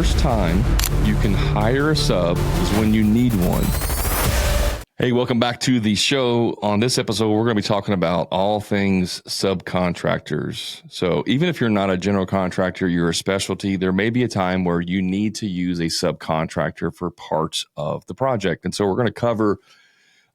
first time you can hire a sub is when you need one. Hey, welcome back to the show. On this episode, we're going to be talking about all things subcontractors. So even if you're not a general contractor, you're a specialty, there may be a time where you need to use a subcontractor for parts of the project. And so we're going to cover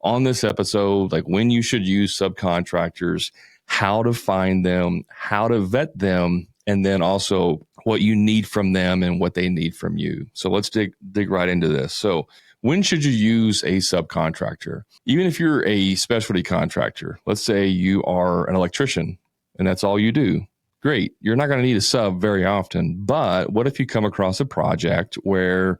on this episode, like when you should use subcontractors, how to find them, how to vet them, and then also what you need from them and what they need from you. So let's dig right into this. So when should you use a subcontractor? Even if you're a specialty contractor, let's say you are an electrician and that's all you do. Great. You're not going to need a sub very often. But what if you come across a project where,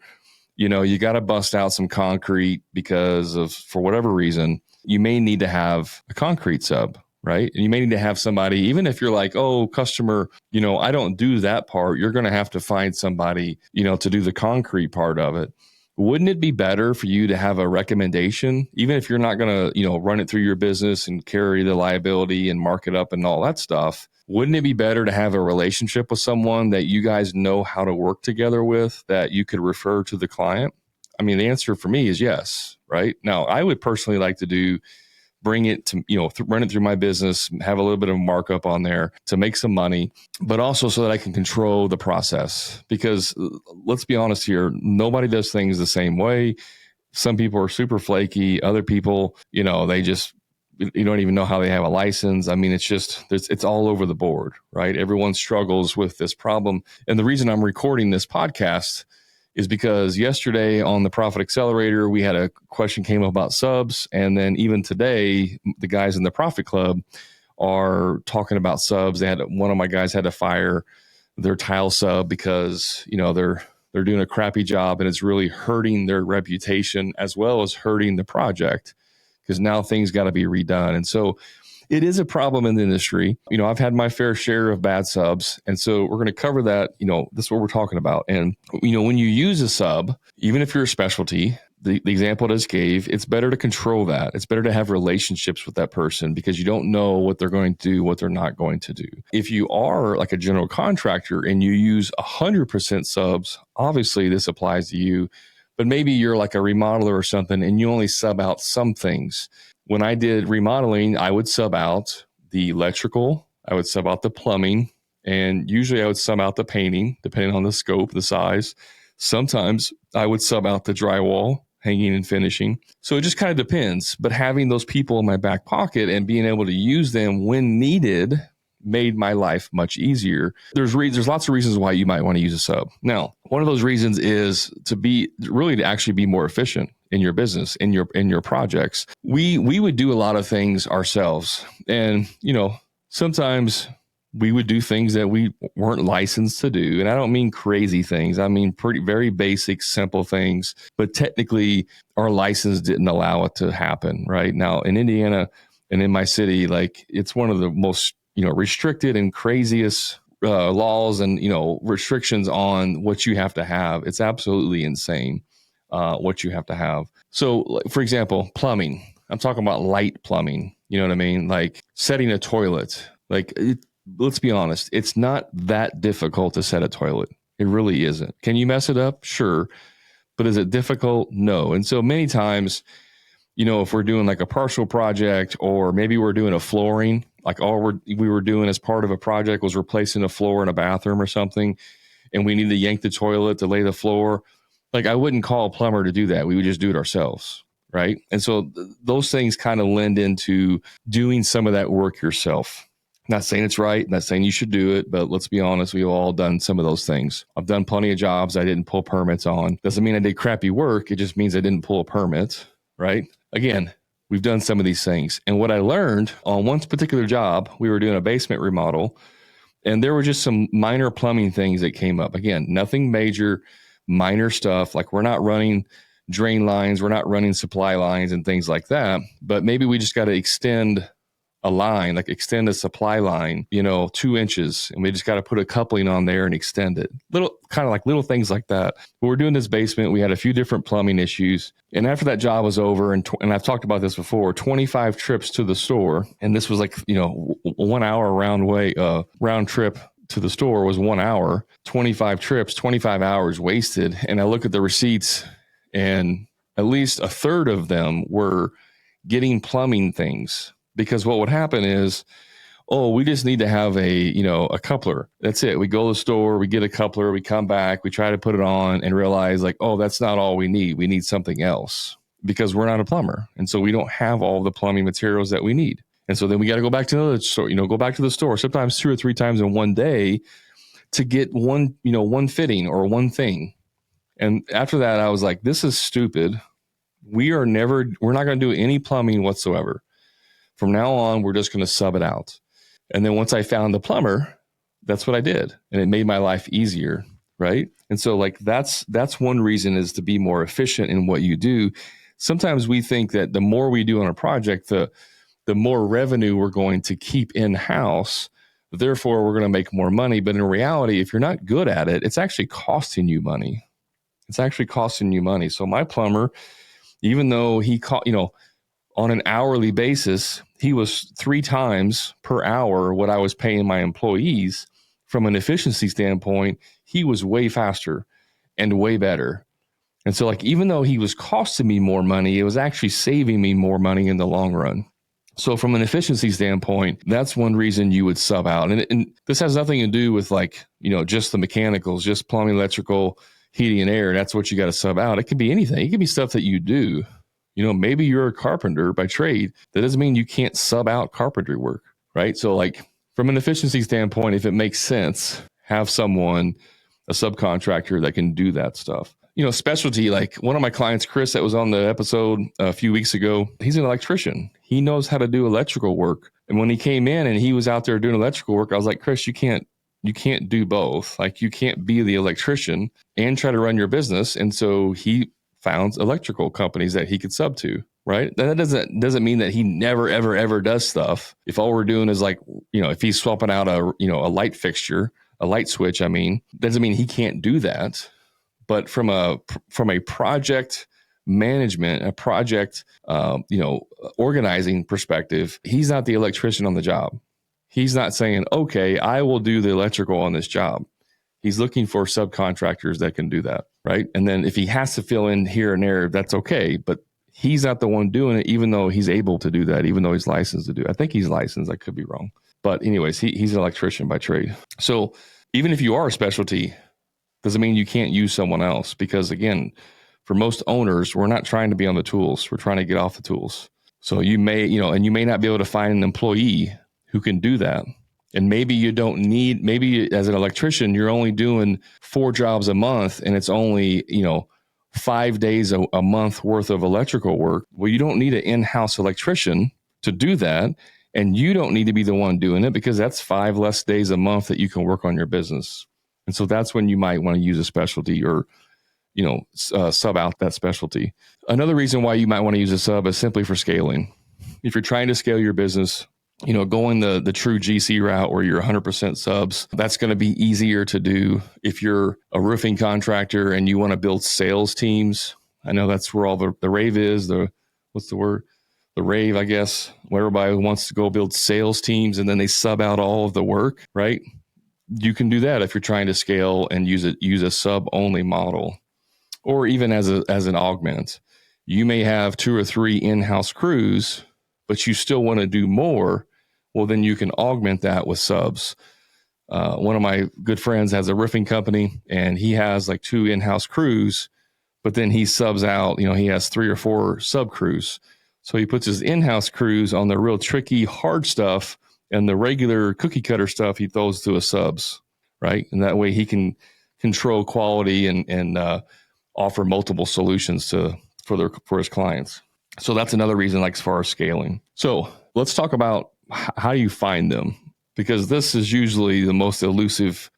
you got to bust out some concrete because of, for whatever reason, you may need to have a concrete sub, right? And you may need to have somebody, even if you're like, oh, customer, I don't do that part. You're going to have to find somebody, to do the concrete part of it. Wouldn't it be better for you to have a recommendation, even if you're not going to, run it through your business and carry the liability and mark it up and all that stuff? Wouldn't it be better to have a relationship with someone that you guys know how to work together with, that you could refer to the client? I mean, the answer for me is yes, right? Now, I would personally like to bring it to, run it through my business, have a little bit of markup on there to make some money, but also so that I can control the process. Because let's be honest here, nobody does things the same way. Some people are super flaky. Other people, they just, you don't even know how they have a license. I mean, it's all over the board, right? Everyone struggles with this problem. And the reason I'm recording this podcast is because yesterday on the Profit Accelerator, we had a question came up about subs. And then even today, the guys in the Profit Club are talking about subs. One of my guys had to fire their tile sub because, they're doing a crappy job and it's really hurting their reputation as well as hurting the project, because now things got to be redone. And so it is a problem in the industry. I've had my fair share of bad subs. And so we're going to cover that. This is what we're talking about. And, when you use a sub, even if you're a specialty, the example I just gave, it's better to control that. It's better to have relationships with that person because you don't know what they're going to do, what they're not going to do. If you are like a general contractor and you use 100% subs, obviously this applies to you. But maybe you're like a remodeler or something and you only sub out some things. When I did remodeling, I would sub out the electrical, I would sub out the plumbing, and usually I would sub out the painting, depending on the scope, the size. Sometimes I would sub out the drywall, hanging and finishing. So it just kind of depends. But having those people in my back pocket and being able to use them when needed made my life much easier. There's lots of reasons why you might want to use a sub. Now, one of those reasons is to actually be more efficient in your business, in your projects. We would do a lot of things ourselves. And, sometimes we would do things that we weren't licensed to do. And I don't mean crazy things. I mean, very basic, simple things, but technically our license didn't allow it to happen. Right now in Indiana and in my city, like it's one of the most, restricted and craziest laws and, restrictions on what you have to have. It's absolutely insane what you have to have. So for example, plumbing, I'm talking about light plumbing, you know what I mean? Like setting a toilet, let's be honest. It's not that difficult to set a toilet. It really isn't. Can you mess it up? Sure. But is it difficult? No. And so many times, if we're doing like a partial project or maybe we're doing a flooring, like all we were doing as part of a project was replacing a floor in a bathroom or something, and we need to yank the toilet to lay the floor. Like I wouldn't call a plumber to do that. We would just do it ourselves, right? And so those things kind of lend into doing some of that work yourself. Not saying it's right, not saying you should do it, but let's be honest, we've all done some of those things. I've done plenty of jobs I didn't pull permits on. Doesn't mean I did crappy work. It just means I didn't pull a permit, right? Again, we've done some of these things. And what I learned on one particular job, we were doing a basement remodel, and there were just some minor plumbing things that came up. Again, nothing major, minor stuff. Like we're not running drain lines, we're not running supply lines and things like that. But maybe we just got to extend a line, like extend a supply line, 2 inches, and we just got to put a coupling on there and extend it. Little things like that. But we're doing this basement. We had a few different plumbing issues. And after that job was over, and I've talked about this before, 25 trips to the store. And this was like, 1 hour round trip to the store was 1 hour, 25 trips, 25 hours wasted. And I look at the receipts, and at least a third of them were getting plumbing things, because what would happen is, oh, we just need to have a coupler. That's it. We go to the store, we get a coupler, we come back, we try to put it on and realize like, oh, that's not all we need. We need something else because we're not a plumber. And so we don't have all the plumbing materials that we need. And so then we got to go back to the store, go back to the store, sometimes 2 or 3 times in one day to get one fitting or one thing. And after that, I was like, this is stupid. We're not going to do any plumbing whatsoever. From now on, we're just going to sub it out. And then once I found the plumber, that's what I did. And it made my life easier. Right. And so like, that's one reason, is to be more efficient in what you do. Sometimes we think that the more we do on a project, the more revenue we're going to keep in-house. Therefore, we're going to make more money. But in reality, if you're not good at it, it's actually costing you money. So my plumber, even though he on an hourly basis, he was 3 times per hour what I was paying my employees. From an efficiency standpoint, he was way faster and way better. And so like, even though he was costing me more money, it was actually saving me more money in the long run. So from an efficiency standpoint, that's one reason you would sub out. And this has nothing to do with like, just the mechanicals, just plumbing, electrical, heating and air. That's what you got to sub out. It could be anything. It could be stuff that you do. Maybe you're a carpenter by trade. That doesn't mean you can't sub out carpentry work, right? So like, from an efficiency standpoint, if it makes sense, have someone, a subcontractor that can do that stuff. Specialty, like one of my clients, Chris, that was on the episode a few weeks ago, he's an electrician. He knows how to do electrical work. And when he came in and he was out there doing electrical work, I was like, Chris, you can't do both. Like, you can't be the electrician and try to run your business. And so he found electrical companies that he could sub to, right? That doesn't mean that he never, ever, ever does stuff. If all we're doing is like, if he's swapping out a light fixture, a light switch, doesn't mean he can't do that. But from a project management, a project, organizing perspective, he's not the electrician on the job. He's not saying, okay, I will do the electrical on this job. He's looking for subcontractors that can do that, right? And then if he has to fill in here and there, that's okay. But he's not the one doing it, even though he's able to do that, even though he's licensed to do it. I think he's licensed. I could be wrong. But anyways, he's an electrician by trade. So even if you are a specialty, doesn't mean you can't use someone else, because again, for most owners, we're not trying to be on the tools. We're trying to get off the tools. So you may not be able to find an employee who can do that. And maybe you don't need, maybe as an electrician, you're only doing 4 jobs a month and it's only, 5 days a month worth of electrical work. Well, you don't need an in-house electrician to do that. And you don't need to be the one doing it, because that's 5 less days a month that you can work on your business. And so that's when you might want to use a specialty or, sub out that specialty. Another reason why you might want to use a sub is simply for scaling. If you're trying to scale your business, going the true GC route where you're 100% subs, that's going to be easier to do. If you're a roofing contractor and you want to build sales teams, I know that's where all the rave is, what's the word? The rave, I guess, where everybody wants to go build sales teams and then they sub out all of the work, right? You can do that if you're trying to scale and use a sub-only model, or even as an augment. You may have 2 or 3 in-house crews, but you still want to do more. Well, then you can augment that with subs. One of my good friends has a roofing company and he has like 2 in-house crews, but then he subs out, he has 3 or 4 sub crews. So he puts his in-house crews on the real tricky, hard stuff, and the regular cookie cutter stuff he throws to his subs, right? And that way he can control quality and offer multiple solutions for his clients. So that's another reason, like as far as scaling. So let's talk about how you find them, because this is usually the most elusive,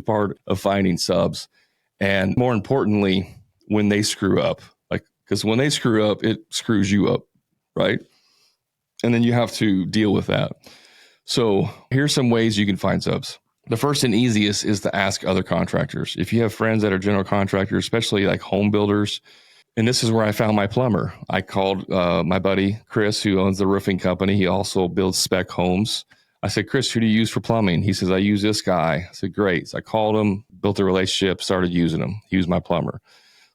part of finding subs. And more importantly, when they screw up, because when they screw up, it screws you up, right? And then you have to deal with that. So here's some ways you can find subs. The first and easiest is to ask other contractors. If you have friends that are general contractors, especially like home builders, and this is where I found my plumber. I called my buddy, Chris, who owns the roofing company. He also builds spec homes. I said, Chris, who do you use for plumbing? He says, I use this guy. I said, great. So I called him, built a relationship, started using him. He was my plumber.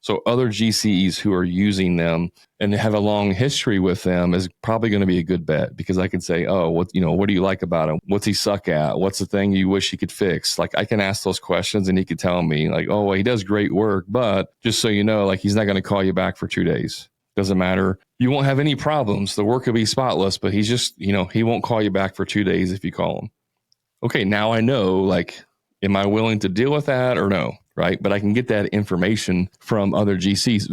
So other GCs who are using them and have a long history with them is probably going to be a good bet, because I can say, oh, what do you like about him? What's he suck at? What's the thing you wish he could fix? Like, I can ask those questions and he could tell me like, oh, well, he does great work, but just so you know, like, he's not going to call you back for 2 days. Doesn't matter. You won't have any problems. The work will be spotless, but he's just, he won't call you back for 2 days if you call him. Okay, now I know, like, am I willing to deal with that or no? Right? But I can get that information from other GCs.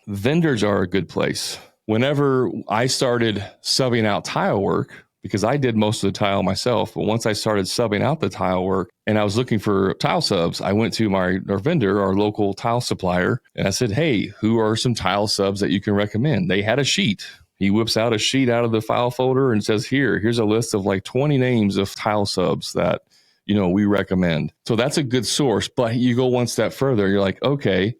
Vendors are a good place. Whenever I started subbing out tile work, because I did most of the tile myself, but once I started subbing out the tile work and I was looking for tile subs, I went to our vendor, our local tile supplier, and I said, hey, who are some tile subs that you can recommend? They had a sheet. He whips out a sheet out of the file folder and says, here's a list of like 20 names of tile subs that we recommend. So that's a good source, but you go one step further. You're like, okay,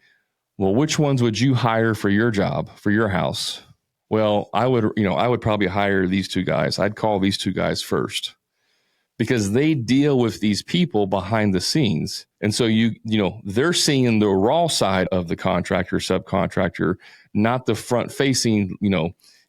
well, which ones would you hire for your job, for your house? Well, I would probably hire these 2 guys. I'd call these 2 guys first, because they deal with these people behind the scenes. And so they're seeing the raw side of the contractor, subcontractor, not the front facing,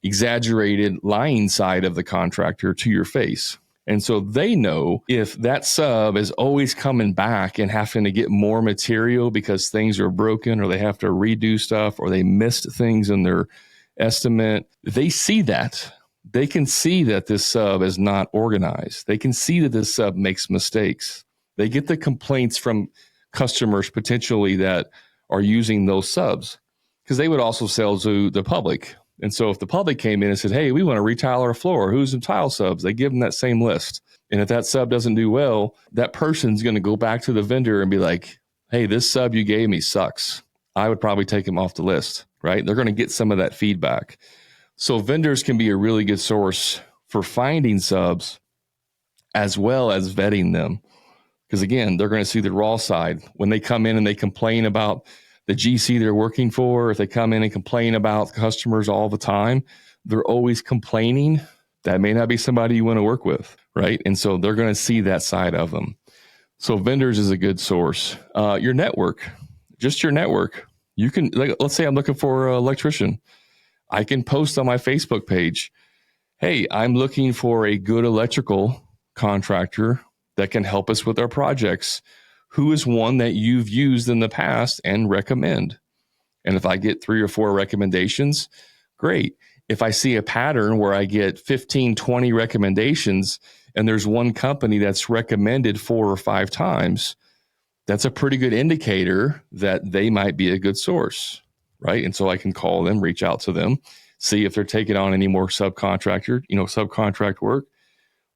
exaggerated lying side of the contractor to your face. And so they know if that sub is always coming back and having to get more material because things are broken, or they have to redo stuff, or they missed things in their estimate, they see that. They can see that this sub is not organized. They can see that this sub makes mistakes. They get the complaints from customers potentially that are using those subs, because they would also sell to the public. And so if the public came in and said, hey, we want to retile our floor, who's some tile subs? They give them that same list. And if that sub doesn't do well, that person's going to go back to the vendor and be like, hey, this sub you gave me sucks. I would probably take him off the list, right? They're going to get some of that feedback. So vendors can be a really good source for finding subs as well as vetting them. Because again, they're going to see the raw side. When they come in and they complain about the GC they're working for, if they come in and complain about customers all the time, they're always complaining. That may not be somebody you want to work with, right? And so they're going to see that side of them. So vendors is a good source. Your network, just your network. You can, let's say I'm looking for an electrician. I can post on my Facebook page, hey, I'm looking for a good electrical contractor that can help us with our projects. Who is one that you've used in the past and recommend? And if I get 3 or 4 recommendations, great. If I see a pattern where I get 15, 20 recommendations and there's one company that's recommended 4 or 5 times, that's a pretty good indicator that they might be a good source, right? And so I can call them, reach out to them, see if they're taking on any more subcontract work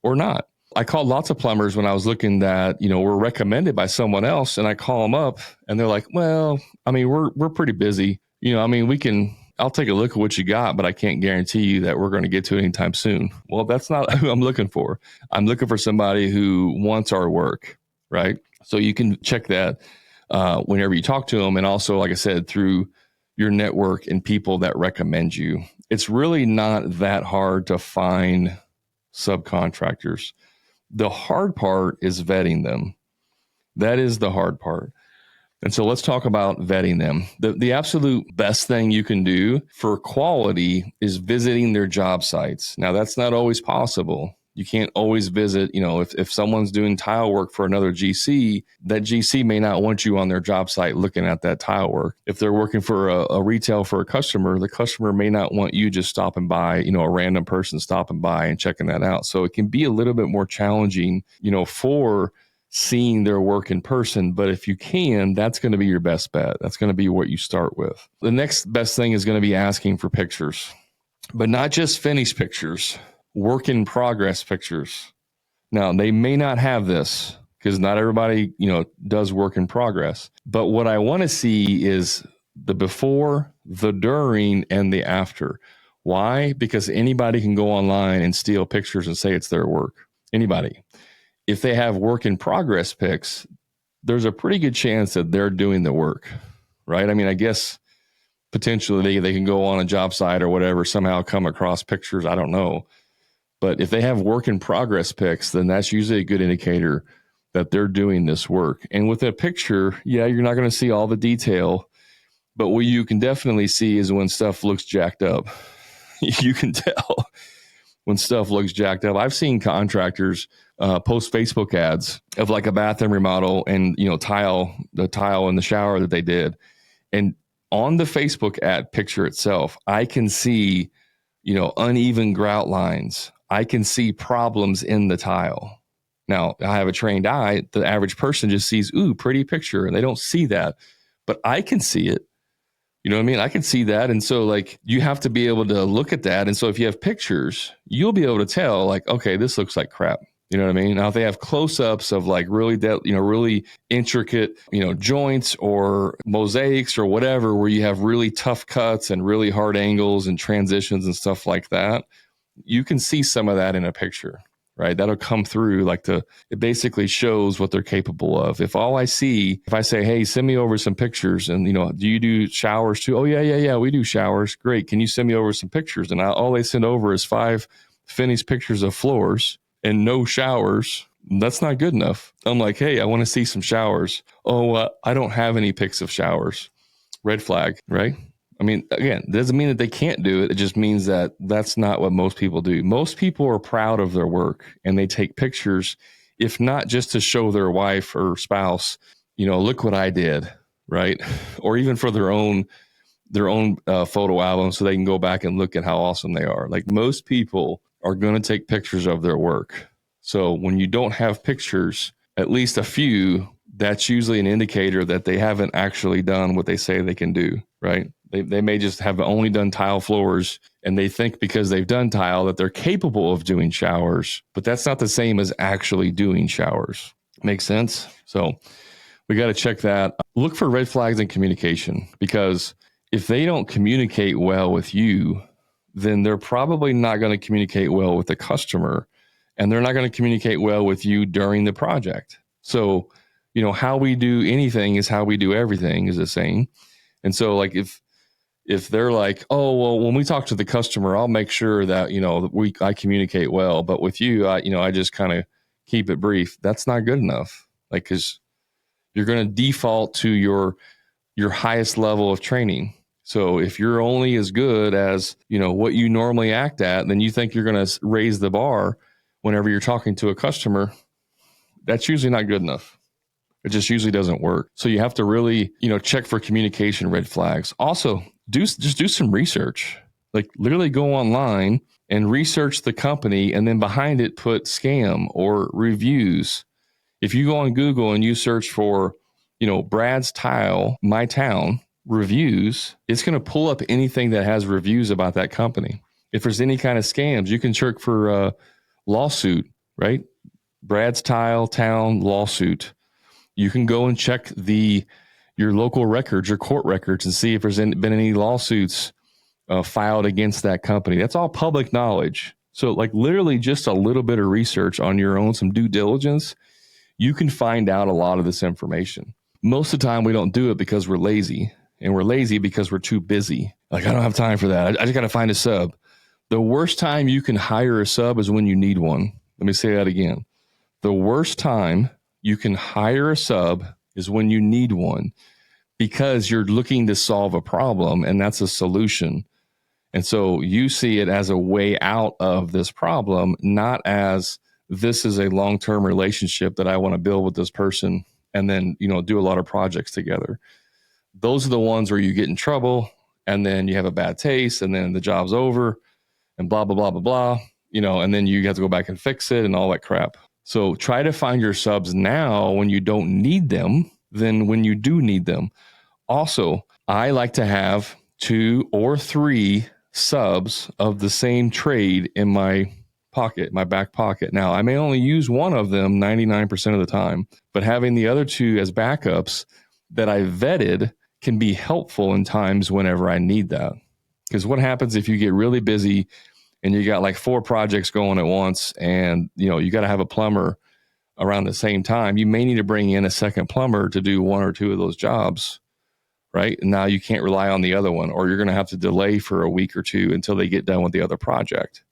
or not. I called lots of plumbers when I was looking that, were recommended by someone else, and I call them up and they're like, well, I mean, we're pretty busy. I'll take a look at what you got, but I can't guarantee you that we're going to get to it anytime soon. Well, that's not who I'm looking for. I'm looking for somebody who wants our work, right? So you can check that whenever you talk to them. And also, like I said, through your network and people that recommend you. It's really not that hard to find subcontractors. The hard part is vetting them. That is the hard part. And so let's talk about vetting them. The absolute best thing you can do for quality is visiting their job sites. Now, that's not always possible. You can't always visit, if someone's doing tile work for another GC, that GC may not want you on their job site looking at that tile work. If they're working for a retail for a customer, the customer may not want you just stopping by, a random person stopping by and checking that out. So it can be a little bit more challenging, for seeing their work in person. But if you can, that's going to be your best bet. That's going to be what you start with. The next best thing is going to be asking for pictures, but not just finished pictures. Work in progress pictures. Now, they may not have this because not everybody, does work in progress. But what I want to see is the before, the during, and the after. Why? Because anybody can go online and steal pictures and say it's their work. Anybody. If they have work in progress pics, there's a pretty good chance that they're doing the work, right? I mean, I guess potentially they can go on a job site or whatever, somehow come across pictures. I don't know. But if they have work in progress pics, then that's usually a good indicator that they're doing this work. And with a picture, yeah, you're not going to see all the detail, but what you can definitely see is when stuff looks jacked up. You can tell when stuff looks jacked up. I've seen contractors post Facebook ads of like a bathroom remodel and, the tile in the shower that they did. And on the Facebook ad picture itself, I can see, uneven grout lines. I can see problems in the tile. Now, I have a trained eye. The average person just sees, ooh, pretty picture, and they don't see that. But I can see it. You know what I mean? I can see that. And so like you have to be able to look at that. And so if you have pictures, you'll be able to tell like, okay, this looks like crap. You know what I mean? Now, if they have close-ups of like really, really intricate, joints or mosaics or whatever, where you have really tough cuts and really hard angles and transitions and stuff like that, you can see some of that in a picture, right? That'll come through it basically shows what they're capable of. If I say, hey, send me over some pictures and, do you do showers too? Oh, yeah, we do showers. Great. Can you send me over some pictures? And all they send over is 5 finished pictures of floors and no showers. That's not good enough. I'm like, hey, I want to see some showers. Oh, I don't have any pics of showers. Red flag, right? I mean, again, it doesn't mean that they can't do it. It just means that that's not what most people do. Most people are proud of their work and they take pictures, if not just to show their wife or spouse, look what I did, right? Or even for their own photo album so they can go back and look at how awesome they are. Like most people are going to take pictures of their work. So when you don't have pictures, at least a few, that's usually an indicator that they haven't actually done what they say they can do, right? They may just have only done tile floors and they think because they've done tile that they're capable of doing showers, but that's not the same as actually doing showers. Makes sense? So we got to check that. Look for red flags in communication, because if they don't communicate well with you, then they're probably not going to communicate well with the customer, and they're not going to communicate well with you during the project. So, how we do anything is how we do everything, is the saying. And so like if they're like, oh, well, when we talk to the customer, I'll make sure that, I communicate well, but with you, I just kind of keep it brief. That's not good enough. Like, cause you're going to default to your highest level of training. So if you're only as good as, what you normally act at, then you think you're going to raise the bar whenever you're talking to a customer. That's usually not good enough. It just usually doesn't work. So you have to really, check for communication red flags. Also, just do some research. Like literally go online and research the company, and then behind it put scam or reviews. If you go on Google and you search for, Brad's Tile, my town reviews, it's going to pull up anything that has reviews about that company. If there's any kind of scams, you can check for lawsuit, right? Brad's Tile town lawsuit. You can go and check your local records, your court records, and see if there's been any lawsuits filed against that company. That's all public knowledge. So like literally just a little bit of research on your own, some due diligence, you can find out a lot of this information. Most of the time we don't do it because we're lazy, and we're lazy because we're too busy. Like, I don't have time for that. I just got to find a sub. The worst time you can hire a sub is when you need one. Let me say that again. The worst time you can hire a sub is when you need one, because you're looking to solve a problem, and that's a solution. And so you see it as a way out of this problem, not as this is a long-term relationship that I want to build with this person and then, do a lot of projects together. Those are the ones where you get in trouble and then you have a bad taste and then the job's over and blah, blah, blah, blah, blah, and then you have to go back and fix it and all that crap. So try to find your subs now when you don't need them than when you do need them. Also, I like to have 2 or 3 subs of the same trade in my pocket, my back pocket. Now, I may only use one of them 99% of the time, but having the other 2 as backups that I vetted can be helpful in times whenever I need that. Because what happens if you get really busy and you got like 4 projects going at once, and you got to have a plumber around the same time? You may need to bring in a second plumber to do 1 or 2 of those jobs, right? And now you can't rely on the other one, or you're going to have to delay for a week or 2 until they get done with the other project.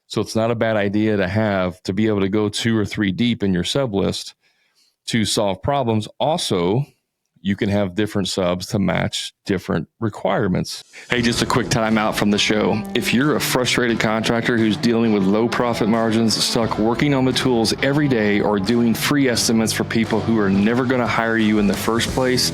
So it's not a bad idea to be able to go 2 or 3 deep in your sub list to solve problems. Also, you can have different subs to match different requirements. Hey, just a quick timeout from the show. If you're a frustrated contractor who's dealing with low profit margins, stuck working on the tools every day, or doing free estimates for people who are never going to hire you in the first place,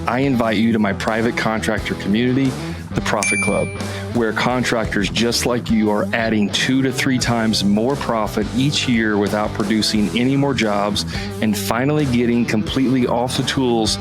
I invite you to my private contractor community, the Profit Club, where contractors just like you are adding 2 to 3 times more profit each year without producing any more jobs, and finally getting completely off the tools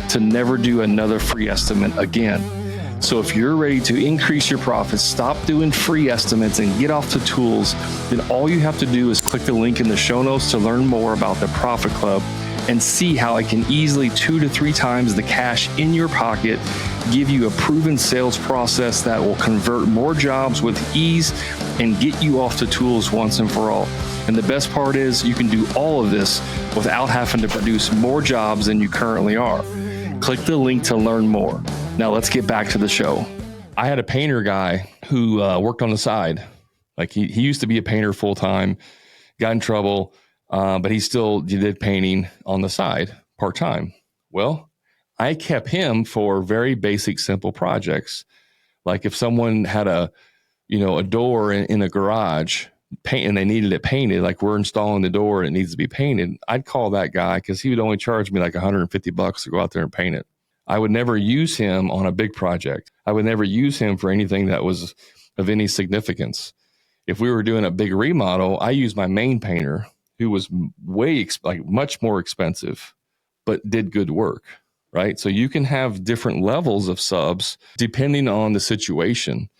to never do another free estimate again. So if you're ready to increase your profits, stop doing free estimates, and get off the tools, then all you have to do is click the link in the show notes to learn more about the Profit Club and see how it can easily 2 to 3 times the cash in your pocket, give you a proven sales process that will convert more jobs with ease and get you off the tools once and for all. And the best part is you can do all of this without having to produce more jobs than you currently are. Click the link to learn more. Now let's get back to the show. I had a painter guy who worked on the side. Like he used to be a painter full time, got in trouble, but he did painting on the side part time. Well, I kept him for very basic, simple projects. Like if someone had a door in a garage and they needed it painted, like we're installing the door and it needs to be painted, I'd call that guy because he would only charge me like $150 to go out there and paint it. I would never use him on a big project. I would never use him for anything that was of any significance. If we were doing a big remodel, I used my main painter, who was much more expensive, but did good work, right? So you can have different levels of subs depending on the situation.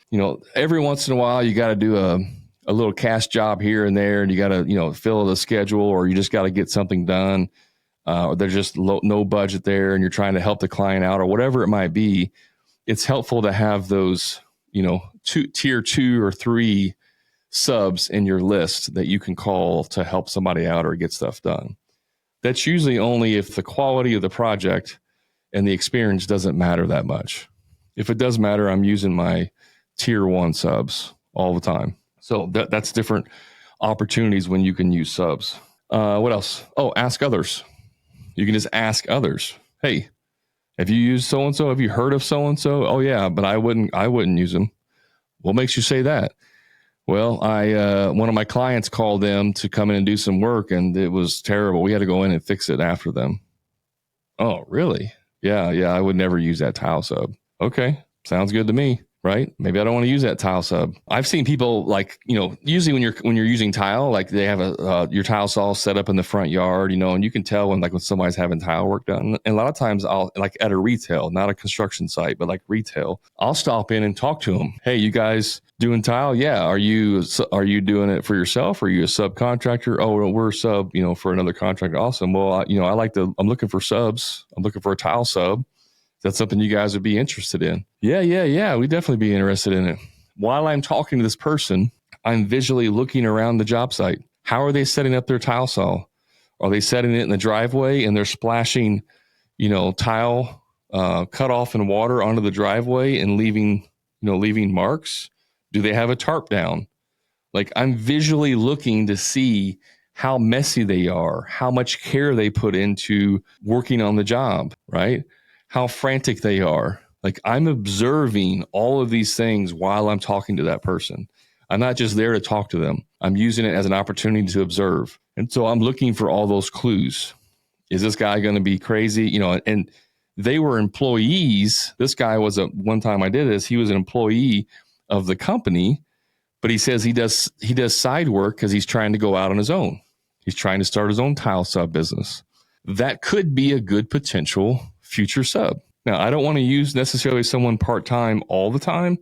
Every once in a while, you got to do a little cash job here and there, and you got to, fill the schedule, or you just got to get something done, or there's just no budget there and you're trying to help the client out or whatever it might be. It's helpful to have those, tier 2 or 3 subs in your list that you can call to help somebody out or get stuff done. That's usually only if the quality of the project and the experience doesn't matter that much. If it does matter, I'm using my tier 1 subs all the time. So that's different opportunities when you can use subs. What else? Oh, ask others. You can just ask others. Hey, have you used so-and-so? Have you heard of so-and-so? Oh yeah, but I wouldn't use them. What makes you say that? Well, one of my clients called them to come in and do some work, and it was terrible. We had to go in and fix it after them. Oh, really? Yeah, I would never use that tile sub. Okay, sounds good to me, right? Maybe I don't want to use that tile sub. I've seen people usually when you're using tile, like they have your tile saw set up in the front yard, and you can tell when somebody's having tile work done. And a lot of times I'll, like at a retail, not a construction site, but like retail, I'll stop in and talk to them. Hey, you guys doing tile? Yeah. Are you doing it for yourself? Are you a subcontractor? Oh, we're a sub, for another contractor. Awesome. Well, I'm looking for subs. I'm looking for a tile sub. That's something you guys would be interested in. Yeah. We'd definitely be interested in it. While I'm talking to this person, I'm visually looking around the job site. How are they setting up their tile saw? Are they setting it in the driveway and they're splashing, tile cut off in water onto the driveway and leaving marks? Do they have a tarp down? Like I'm visually looking to see how messy they are, how much care they put into working on the job, right? How frantic they are. Like I'm observing all of these things while I'm talking to that person. I'm not just there to talk to them. I'm using it as an opportunity to observe. And so I'm looking for all those clues. Is this guy going to be crazy? And they were employees. This guy was one time I did this, he was an employee of the company, but he says he does side work because he's trying to go out on his own. He's trying to start his own tile sub business. That could be a good potential future sub. Now, I don't want to use necessarily someone part-time all the time.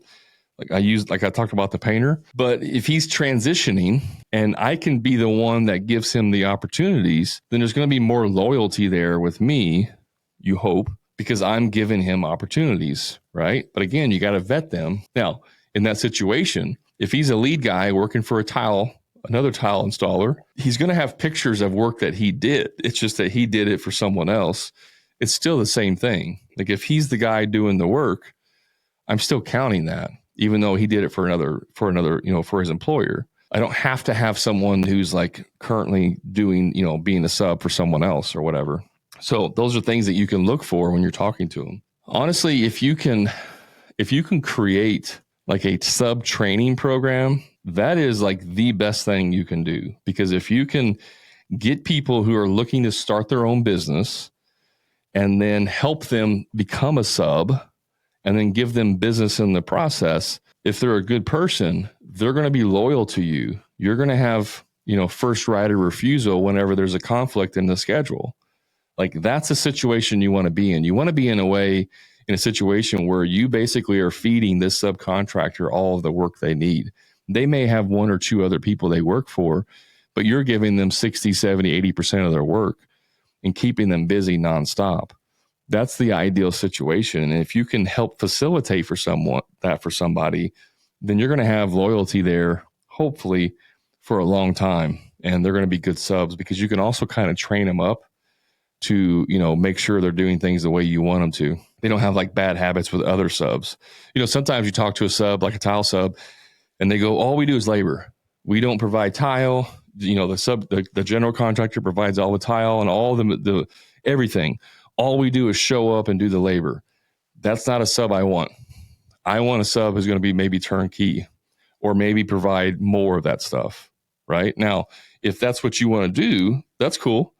Like I talked about the painter, but if he's transitioning and I can be the one that gives him the opportunities, then there's going to be more loyalty there with me, you hope, because I'm giving him opportunities, right? But again, you got to vet them. Now, in that situation, if he's a lead guy working for another tile installer, he's going to have pictures of work that he did. It's just that he did it for someone else. It's still the same thing. Like if he's the guy doing the work, I'm still counting that, even though he did it for his employer. I don't have to have someone who's like currently doing, being a sub for someone else or whatever. So those are things that you can look for when you're talking to them. Honestly, if you can create like a sub training program, that is like the best thing you can do. Because if you can get people who are looking to start their own business and then help them become a sub and then give them business in the process, if they're a good person, they're going to be loyal to you. You're going to have, first right of refusal whenever there's a conflict in the schedule. Like that's a situation you want to be in. You want to be in a situation where you basically are feeding this subcontractor all of the work they need. They may have one or two other people they work for, but you're giving them 60, 70, 80% of their work and keeping them busy nonstop. That's the ideal situation. And if you can help facilitate for somebody, then you're going to have loyalty there, hopefully for a long time. And they're going to be good subs because you can also kind of train them up to, make sure they're doing things the way you want them to. They don't have like bad habits with other subs. Sometimes you talk to a sub, like a tile sub, and they go, all we do is labor. We don't provide tile. The general contractor provides all the tile and all the everything. All we do is show up and do the labor. That's not a sub I want. I want a sub who's going to be maybe turnkey or maybe provide more of that stuff, right? Now, if that's what you want to do, that's cool.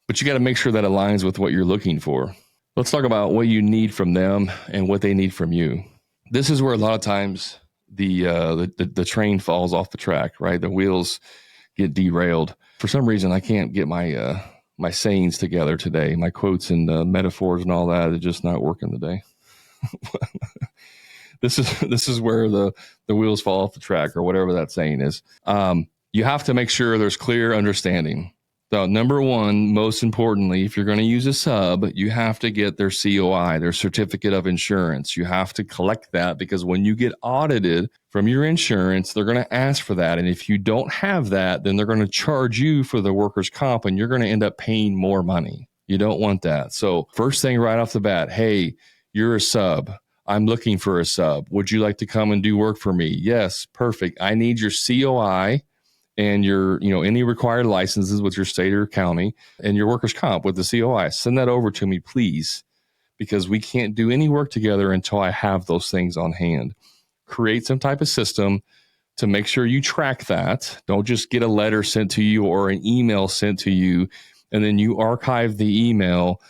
But you got to make sure that aligns with what you're looking for. Let's talk about what you need from them and what they need from you. This is where a lot of times the train falls off the track, right? The wheels get derailed. For some reason, I can't get my sayings together today. My quotes and metaphors and all that are just not working today. This is where the wheels fall off the track or whatever that saying is. You have to make sure there's clear understanding. So number one, most importantly, if you're going to use a sub, you have to get their COI, their certificate of insurance. You have to collect that because when you get audited from your insurance, they're going to ask for that. And if you don't have that, then they're going to charge you for the workers' comp and you're going to end up paying more money. You don't want that. So first thing right off the bat, hey, you're a sub. I'm looking for a sub. Would you like to come and do work for me? Yes, perfect. I need your COI and your, any required licenses with your state or county and your workers' comp with the COI. Send that over to me, please, because we can't do any work together until I have those things on hand. Create some type of system to make sure you track that. Don't just get a letter sent to you or an email sent to you, and then you archive the email,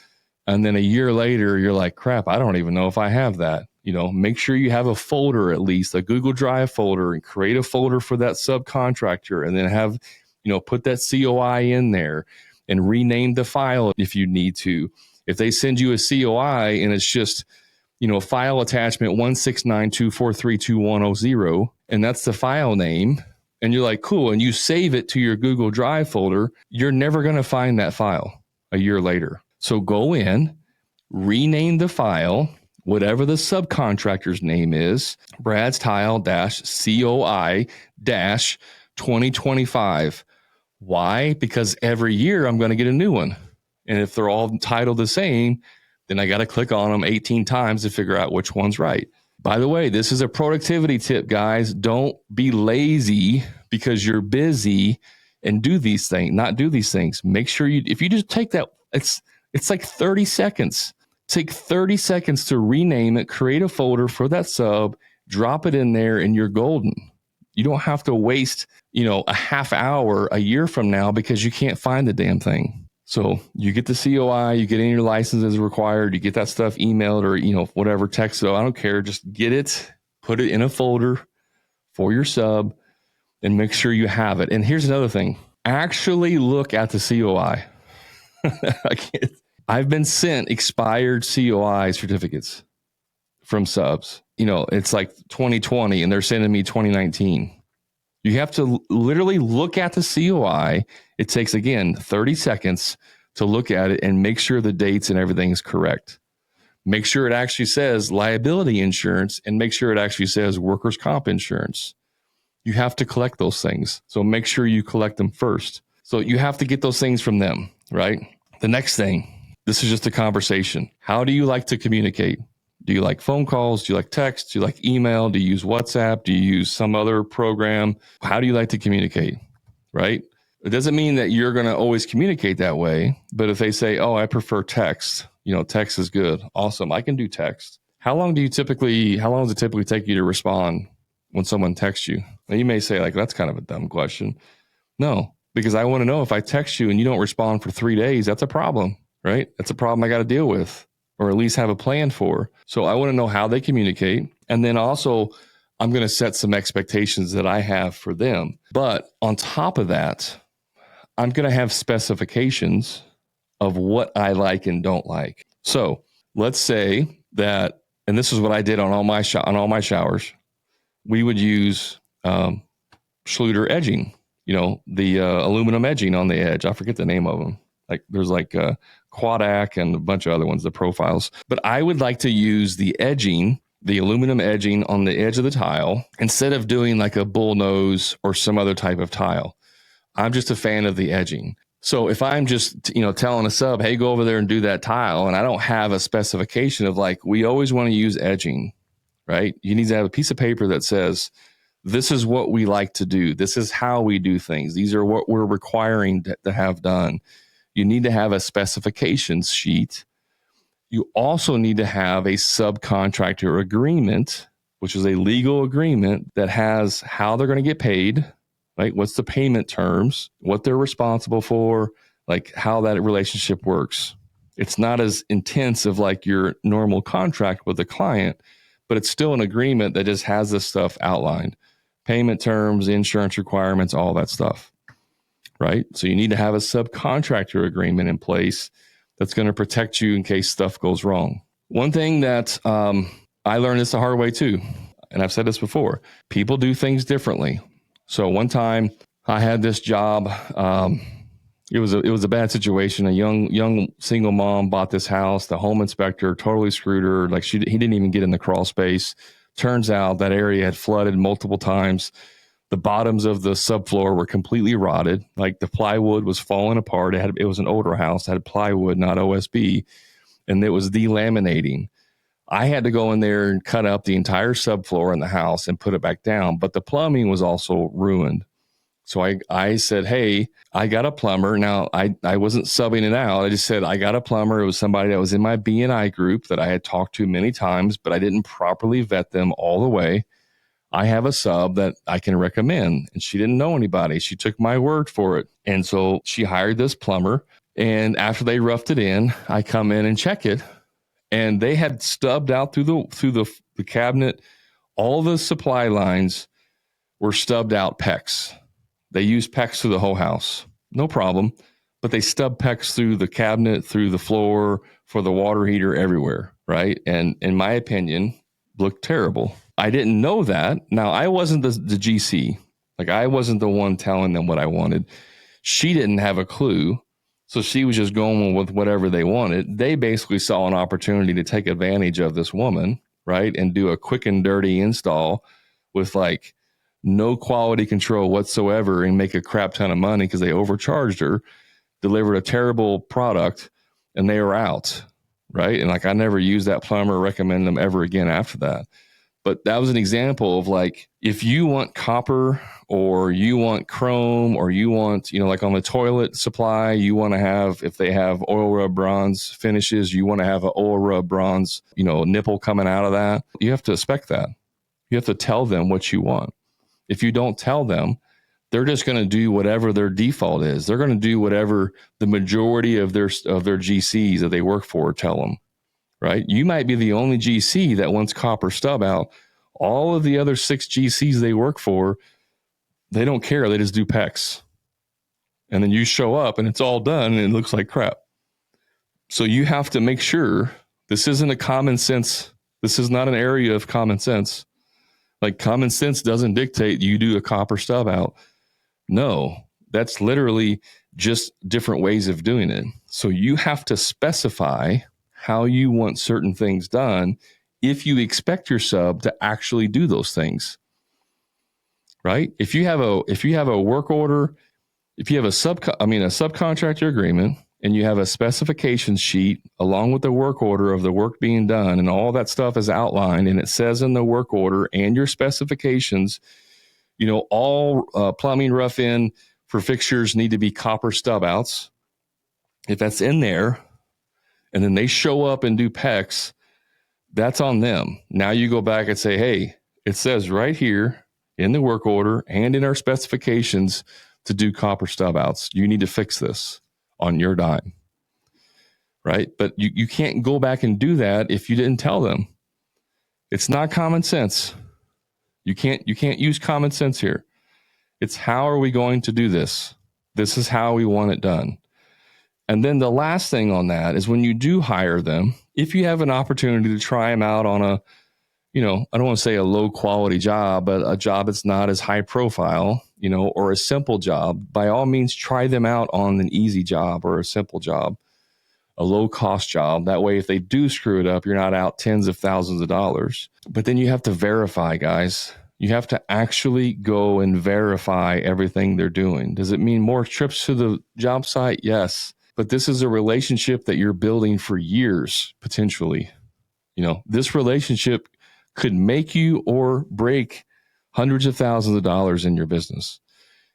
and then a year later, you're like, crap, I don't even know if I have that. Make sure you have a folder, at least a Google Drive folder, and create a folder for that subcontractor, and then have, put that COI in there and rename the file if you need to. If they send you a COI and it's just, file attachment 169243210, and that's the file name, and you're like, cool, and you save it to your Google Drive folder, you're never going to find that file a year later. So go in, rename the file, whatever the subcontractor's name is, Brad's Tile COI 2025. Why? Because every year I'm going to get a new one. And if they're all titled the same, then I got to click on them 18 times to figure out which one's right. By the way, this is a productivity tip, guys. Don't be lazy because you're busy and do these things. Make sure if you just take that, it's like 30 seconds. Take 30 seconds to rename it, create a folder for that sub, drop it in there, and you're golden. You don't have to waste, a half hour a year from now because you can't find the damn thing. So you get the COI, you get in your licenses required, you get that stuff emailed or, whatever, text. So I don't care. Just get it, put it in a folder for your sub, and make sure you have it. And here's another thing. Actually look at the COI. I've been sent expired COI certificates from subs. It's like 2020 and they're sending me 2019. You have to literally look at the COI. It takes, again, 30 seconds to look at it and make sure the dates and everything is correct. Make sure it actually says liability insurance and make sure it actually says workers' comp insurance. You have to collect those things. So make sure you collect them first. So you have to get those things from them, right? The next thing, this is just a conversation. How do you like to communicate? Do you like phone calls? Do you like text? Do you like email? Do you use WhatsApp? Do you use some other program? How do you like to communicate? Right? It doesn't mean that you're going to always communicate that way. But if they say, oh, I prefer text, text is good. Awesome. I can do text. How long does it typically take you to respond when someone texts you? Now you may say, like, that's kind of a dumb question. No, because I want to know if I text you and you don't respond for 3 days, that's a problem, right? That's a problem I got to deal with, or at least have a plan for. So I want to know how they communicate. And then also, I'm going to set some expectations that I have for them. But on top of that, I'm going to have specifications of what I like and don't like. So let's say that, and this is what I did on all my showers, we would use Schluter edging, the aluminum edging on the edge. I forget the name of them. Like there's Quadac and a bunch of other ones, the profiles. But I would like to use the edging, the aluminum edging on the edge of the tile, instead of doing like a bullnose or some other type of tile. I'm just a fan of the edging. So if I'm just, telling a sub, hey, go over there and do that tile, and I don't have a specification of like, we always want to use edging, right? You need to have a piece of paper that says, this is what we like to do. This is how we do things. These are what we're requiring to have done. You need to have a specifications sheet. You also need to have a subcontractor agreement, which is a legal agreement that has how they're going to get paid, right? What's the payment terms, what they're responsible for, like how that relationship works. It's not as intense of like your normal contract with the client, but it's still an agreement that just has this stuff outlined. Payment terms, insurance requirements, all that stuff, right? So you need to have a subcontractor agreement in place that's going to protect you in case stuff goes wrong. One thing that I learned this the hard way too, and I've said this before, people do things differently. So one time I had this job. It was a bad situation. A young single mom bought this house. The home inspector totally screwed her. Like he didn't even get in the crawl space. Turns out that area had flooded multiple times. The bottoms of the subfloor were completely rotted. Like the plywood was falling apart. It was an older house. It had plywood, not OSB, and it was delaminating. I had to go in there and cut up the entire subfloor in the house and put it back down. But the plumbing was also ruined. So I said, hey, I got a plumber. Now, I wasn't subbing it out. I just said, I got a plumber. It was somebody that was in my B&I group that I had talked to many times, but I didn't properly vet them all the way. I have a sub that I can recommend. And she didn't know anybody. She took my word for it. And so she hired this plumber. And after they roughed it in, I come in and check it. And they had stubbed out through the cabinet. All the supply lines were stubbed out PEX. They used PEX through the whole house. No problem. But they stubbed PEX through the cabinet, through the floor, for the water heater, everywhere, right? And in my opinion, looked terrible. I didn't know that. Now, I wasn't the GC. Like, I wasn't the one telling them what I wanted. She didn't have a clue. So she was just going with whatever they wanted. They basically saw an opportunity to take advantage of this woman, right? And do a quick and dirty install with like no quality control whatsoever and make a crap ton of money because they overcharged her, delivered a terrible product, and they were out, right? And like, I never used that plumber or recommend them ever again after that. But that was an example of like, if you want copper or you want chrome or you want, like on the toilet supply, you want to have, if they have oil rub bronze finishes, you want to have an oil rub bronze, nipple coming out of that. You have to spec that. You have to tell them what you want. If you don't tell them, they're just going to do whatever their default is. They're going to do whatever the majority of their GCs that they work for tell them. Right? You might be the only GC that wants copper stub out. All of the other 6 GCs they work for, they don't care. They just do PEX. And then you show up and it's all done and it looks like crap. So you have to make sure this isn't a common sense. This is not an area of common sense. Like, common sense doesn't dictate you do a copper stub out. No, that's literally just different ways of doing it. So you have to specify how you want certain things done if you expect your sub to actually do those things, right? If you have a work order, if you have a subcontractor agreement, and you have a specification sheet along with the work order of the work being done, and all that stuff is outlined, and it says in the work order and your specifications, all plumbing rough in for fixtures need to be copper stub outs. If that's in there, and then they show up and do PEX, that's on them. Now you go back and say, hey, it says right here in the work order and in our specifications to do copper stub outs. You need to fix this on your dime, right? But you can't go back and do that if you didn't tell them. It's not common sense. You can't use common sense here. It's how are we going to do this? This is how we want it done. And then the last thing on that is when you do hire them, if you have an opportunity to try them out on a, I don't want to say a low quality job, but a job that's not as high profile, or a simple job, by all means, try them out on an easy job or a simple job, a low cost job. That way, if they do screw it up, you're not out tens of thousands of dollars. But then you have to verify, guys. You have to actually go and verify everything they're doing. Does it mean more trips to the job site? Yes. But this is a relationship that you're building for years, potentially. This relationship could make you or break hundreds of thousands of dollars in your business.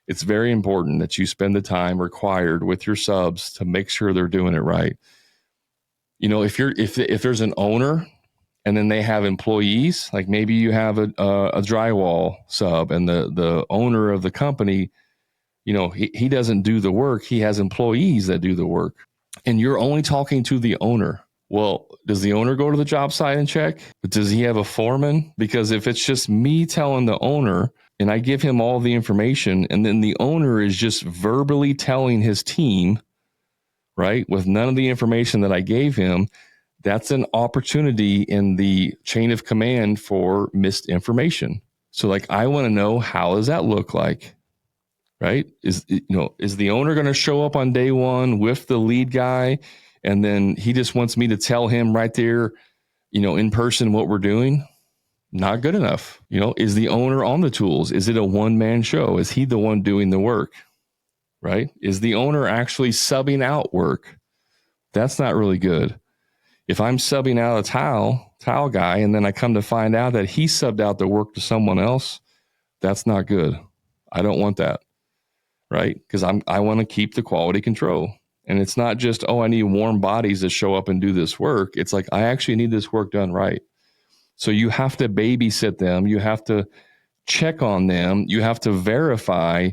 It's very important that you spend the time required with your subs to make sure they're doing it right. If there's an owner and then they have employees, like maybe you have a drywall sub and the owner of the company, he doesn't do the work. He has employees that do the work, and you're only talking to the owner. Well, does the owner go to the job site and check? Does he have a foreman? Because if it's just me telling the owner and I give him all the information, and then the owner is just verbally telling his team, right, with none of the information that I gave him, that's an opportunity in the chain of command for missed information. So I want to know, how does that look like? Right? Is the owner going to show up on day one with the lead guy, and then he just wants me to tell him right there, in person what we're doing? Not good enough. Is the owner on the tools? Is it a one-man show? Is he the one doing the work? Right? Is the owner actually subbing out work? That's not really good. If I'm subbing out a tile guy, and then I come to find out that he subbed out the work to someone else, that's not good. I don't want that. Right? Because I want to keep the quality control. And it's not just, I need warm bodies to show up and do this work. It's like, I actually need this work done right. So you have to babysit them. You have to check on them. You have to verify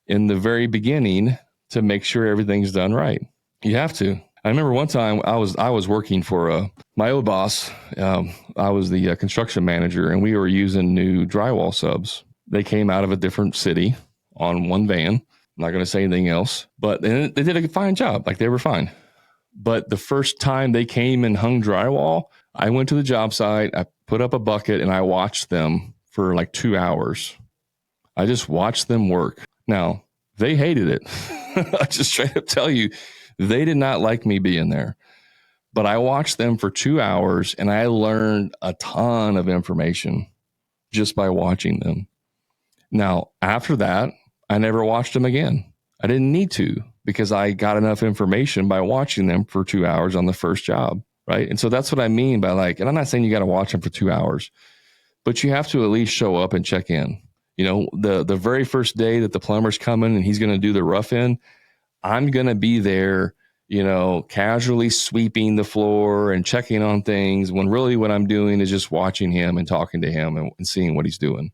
in the very beginning to make sure everything's done right. You have to. I remember one time I was working for my old boss. I was the construction manager, and we were using new drywall subs. They came out of a different city on one van. I'm not going to say anything else, but they did a fine job. They were fine. But the first time they came and hung drywall, I went to the job site, I put up a bucket, and I watched them for 2 hours. I just watched them work. Now, they hated it. I just straight up tell you, they did not like me being there. But I watched them for 2 hours, and I learned a ton of information just by watching them. Now, after that, I never watched them again. I didn't need to, because I got enough information by watching them for 2 hours on the first job, right? And so that's what I mean by and I'm not saying you got to watch them for 2 hours, but you have to at least show up and check in. The very first day that the plumber's coming and he's going to do the rough in, I'm going to be there, casually sweeping the floor and checking on things, when really what I'm doing is just watching him and talking to him and seeing what he's doing.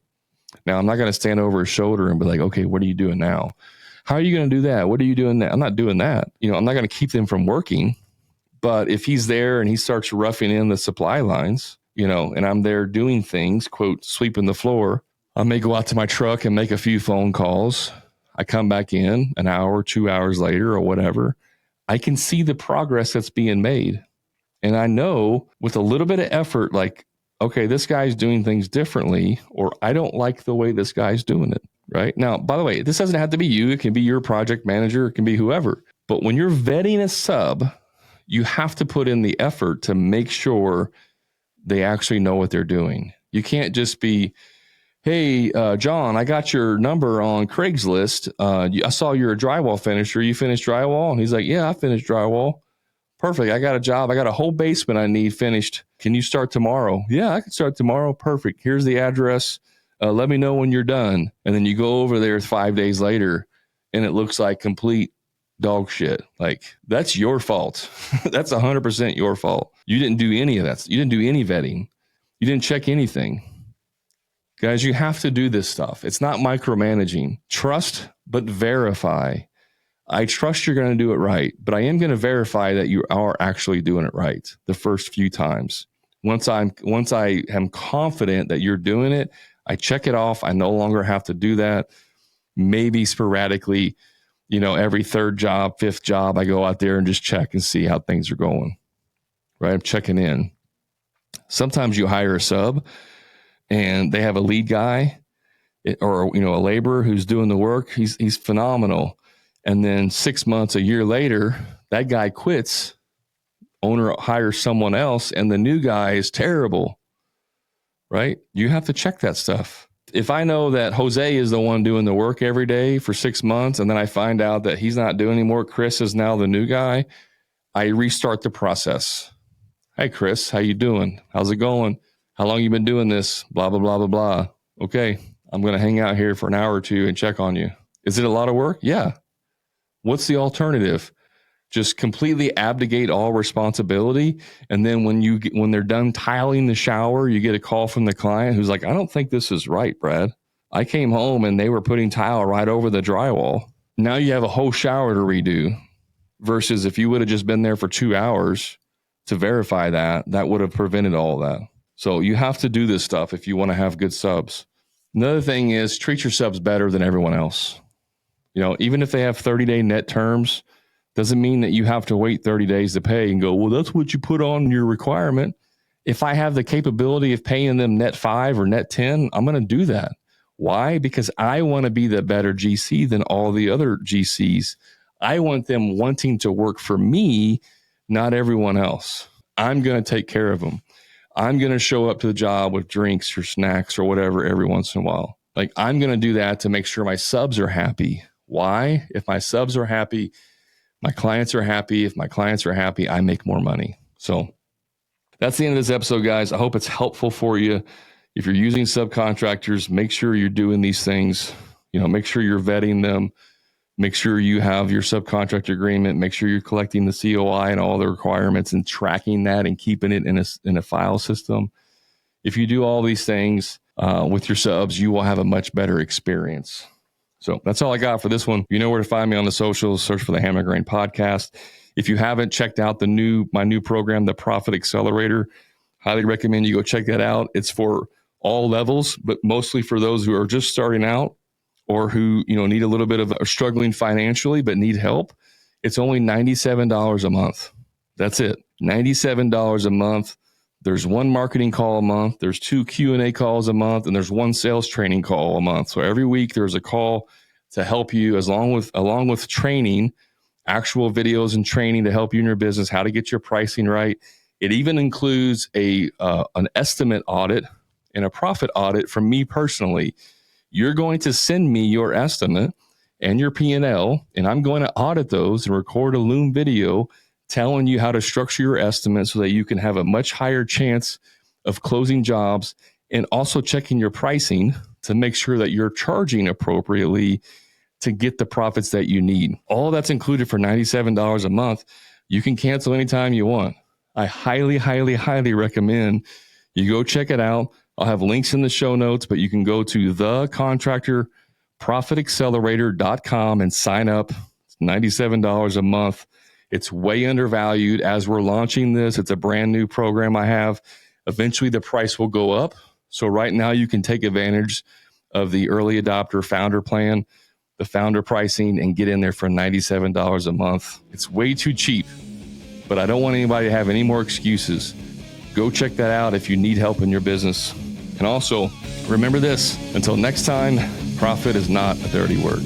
Now, I'm not going to stand over his shoulder and be like, okay, what are you doing now? How are you going to do that? What are you doing now? I'm not doing that. I'm not going to keep them from working. But if he's there and he starts roughing in the supply lines, and I'm there doing things, quote, sweeping the floor, I may go out to my truck and make a few phone calls. I come back in an hour, 2 hours later or whatever. I can see the progress that's being made. And I know with a little bit of effort, okay, this guy's doing things differently, or I don't like the way this guy's doing it, right? Now, by the way, this doesn't have to be you. It can be your project manager. It can be whoever. But when you're vetting a sub, you have to put in the effort to make sure they actually know what they're doing. You can't just be, Hey, John, I got your number on Craigslist. I saw you're a drywall finisher. You finished drywall? And he's like, yeah, I finished drywall. Perfect. I got a job. I got a whole basement I need finished. Can you start tomorrow? Yeah, I can start tomorrow. Perfect. Here's the address. Let me know when you're done. And then you go over there 5 days later and it looks like complete dog shit. Like, that's your fault. That's 100% your fault. You didn't do any of that. You didn't do any vetting. You didn't check anything. Guys, you have to do this stuff. It's not micromanaging. Trust, but verify. I trust you're going to do it right, but I am going to verify that you are actually doing it right the first few times. Once I am confident that you're doing it, I check it off. I no longer have to do that. Maybe sporadically, every third job, fifth job, I go out there and just check and see how things are going. Right? I'm checking in. Sometimes you hire a sub and they have a lead guy or a laborer who's doing the work. He's phenomenal. And then 6 months, a year later, that guy quits. Owner hires someone else and the new guy is terrible. Right? You have to check that stuff. If I know that Jose is the one doing the work every day for 6 months and then I find out that he's not doing anymore, Chris is now the new guy, I restart the process. Hey, Chris, how you doing? How's it going? How long you been doing this? Blah, blah, blah, blah, blah. Okay, I'm going to hang out here for an hour or two and check on you. Is it a lot of work? Yeah. What's the alternative? Just completely abdicate all responsibility. And then when they're done tiling the shower, you get a call from the client who's like, I don't think this is right, Brad. I came home and they were putting tile right over the drywall. Now you have a whole shower to redo versus if you would have just been there for 2 hours to verify that would have prevented all of that. So you have to do this stuff if you want to have good subs. Another thing is treat your subs better than everyone else. Even if they have 30-day net terms, doesn't mean that you have to wait 30 days to pay and go, well, that's what you put on your requirement. If I have the capability of paying them net 5 or net 10, I'm going to do that. Why? Because I want to be the better GC than all the other GCs. I want them wanting to work for me, not everyone else. I'm going to take care of them. I'm going to show up to the job with drinks or snacks or whatever every once in a while. Like, I'm going to do that to make sure my subs are happy. Why? If my subs are happy, my clients are happy. If my clients are happy, I make more money. So that's the end of this episode, guys. I hope it's helpful for you. If you're using subcontractors, make sure you're doing these things. Make sure you're vetting them. Make sure you have your subcontractor agreement. Make sure you're collecting the COI and all the requirements and tracking that and keeping it in a file system. If you do all these things with your subs, you will have a much better experience. So that's all I got for this one. You know where to find me on the socials. Search for the Hammer Grain Podcast. If you haven't checked out my new program, the Profit Accelerator, highly recommend you go check that out. It's for all levels, but mostly for those who are just starting out or who need a little bit of struggling financially but need help. It's only $97 a month. That's it. $97 a month. There's one marketing call a month. There's 2 Q&A calls a month, and there's 1 sales training call a month. So every week there's a call to help you along with training, actual videos and training to help you in your business, how to get your pricing right. It even includes an estimate audit and a profit audit from me personally. You're going to send me your estimate and your P&L, and I'm going to audit those and record a Loom video telling you how to structure your estimate so that you can have a much higher chance of closing jobs, and also checking your pricing to make sure that you're charging appropriately to get the profits that you need. All that's included for $97 a month. You can cancel anytime you want. I highly, highly, highly recommend you go check it out. I'll have links in the show notes, but you can go to thecontractorprofitaccelerator.com and sign up. It's $97 a month. It's way undervalued. As we're launching this, it's a brand new program I have. Eventually, the price will go up. So right now, you can take advantage of the early adopter founder plan, the founder pricing, and get in there for $97 a month. It's way too cheap, but I don't want anybody to have any more excuses. Go check that out if you need help in your business. And also, remember this, until next time, profit is not a dirty word.